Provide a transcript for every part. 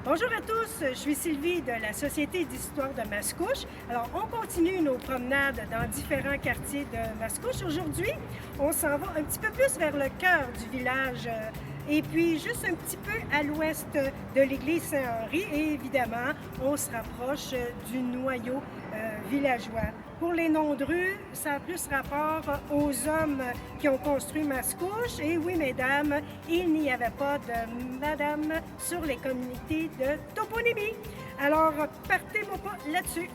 Bonjour à tous, je suis Sylvie de la Société d'histoire de Mascouche. Alors, on continue nos promenades dans différents quartiers de Mascouche. Aujourd'hui, on s'en va un petit peu plus vers le cœur du village et puis juste un petit peu à l'ouest de l'église Saint-Henri. Et évidemment, on se rapproche du noyau villageois. Pour les noms de rue, ça a plus rapport aux hommes qui ont construit Mascouche. Et oui, mesdames, il n'y avait pas de madame sur les communautés de toponymie. Alors, partez-moi pas là-dessus.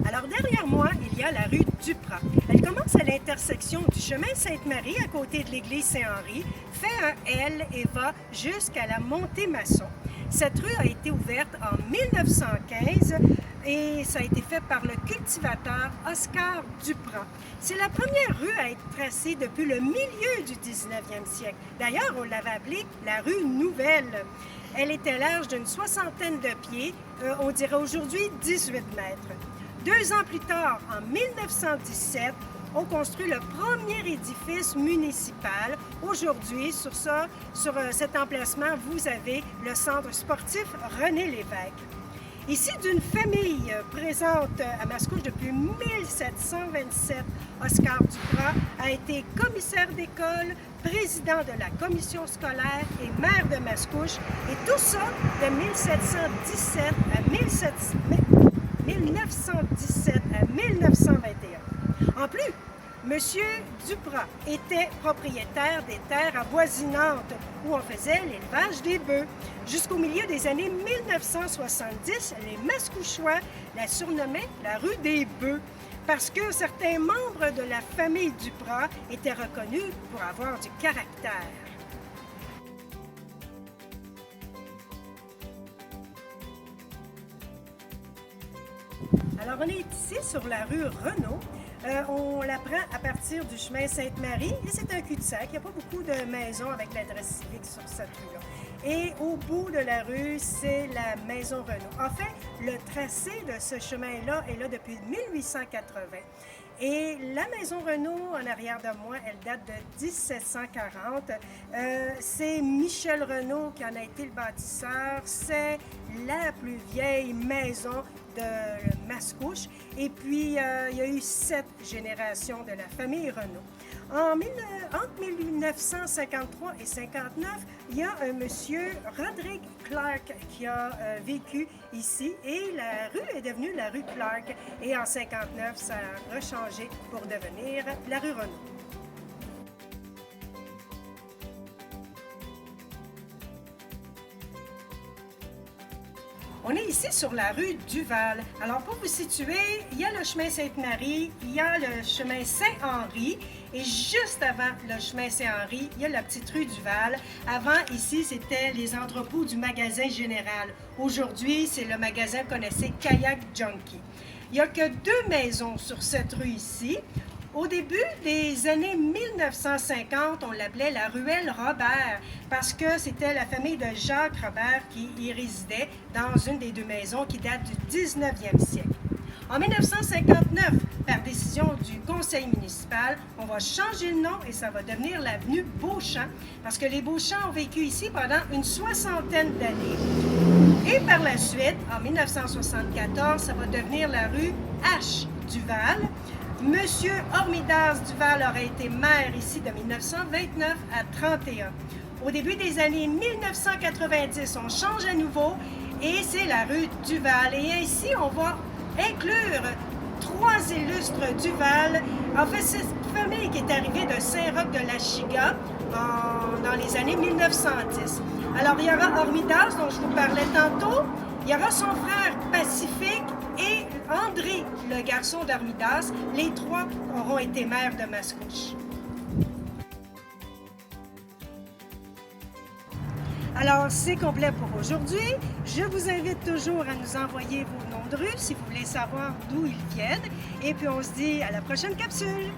Alors, derrière moi, il y a la rue Duprat. Elle commence à l'intersection du chemin Sainte-Marie, à côté de l'église Saint-Henri, fait un L et va jusqu'à la montée Masson. Cette rue a été ouverte en 1915 et ça a été fait par le cultivateur Oscar Duprat. C'est la première rue à être tracée depuis le milieu du 19e siècle. D'ailleurs, on l'avait appelée la rue Nouvelle. Elle était large d'une soixantaine de pieds, on dirait aujourd'hui 18 mètres. 2 ans plus tard, en 1917, on construit le premier édifice municipal. Aujourd'hui, sur cet emplacement, vous avez le centre sportif René Lévesque. Ici, d'une famille présente à Mascouche depuis 1727, Oscar Duprat a été commissaire d'école, président de la commission scolaire et maire de Mascouche, et tout ça de 1917 à 1921. En plus, M. Duprat était propriétaire des terres avoisinantes où on faisait l'élevage des bœufs. Jusqu'au milieu des années 1970, les Mascouchois la surnommaient la rue des bœufs parce que certains membres de la famille Duprat étaient reconnus pour avoir du caractère. Alors, on est ici sur la rue Renault. On la prend à partir du chemin Sainte-Marie et c'est un cul-de-sac. Il n'y a pas beaucoup de maisons avec l'adresse civique sur cette rue-là. Et au bout de la rue, c'est la maison Renault. En fait, le tracé de ce chemin-là est là depuis 1880. Et la maison Renault, en arrière de moi, elle date de 1740. C'est Michel Renault qui en a été le bâtisseur. C'est la plus vieille maison de Mascouche. Et puis, il y a eu 7 générations de la famille Renault. Entre 1953 et 1959, il y a un monsieur, Roderick Clark, qui a vécu ici et la rue est devenue la rue Clark. Et en 1959, ça a rechangé pour devenir la rue Renault. On est ici sur la rue Duval. Alors, pour vous situer, il y a le chemin Sainte-Marie, il y a le chemin Saint-Henri, et juste avant le chemin Saint-Henri, il y a la petite rue Duval. Avant, ici, c'était les entrepôts du magasin général. Aujourd'hui, c'est le magasin qu'on connaissait Kayak Junkie. Il n'y a que 2 maisons sur cette rue ici. Au début des années 1950, on l'appelait la ruelle Robert parce que c'était la famille de Jacques Robert qui y résidait dans une des 2 maisons qui date du 19e siècle. En 1959, par décision du conseil municipal, on va changer le nom et ça va devenir l'avenue Beauchamp parce que les Beauchamp ont vécu ici pendant une soixantaine d'années. Et par la suite, en 1974, ça va devenir la rue H. Duval. Monsieur Hormidas Duval aurait été maire ici de 1929 à 1931. Au début des années 1990, on change à nouveau et c'est la rue Duval. Et ainsi, on va inclure 3 illustres Duval. En fait, c'est une famille qui est arrivée de Saint-Roch de la Chiga dans les années 1910. Alors, il y aura Hormidas, dont je vous parlais tantôt. Il y aura son frère Pacifique et André, le garçon d'Hormidas. Les 3 auront été maires de Mascouche. Alors, c'est complet pour aujourd'hui. Je vous invite toujours à nous envoyer vos noms de rue si vous voulez savoir d'où ils viennent. Et puis, on se dit à la prochaine capsule!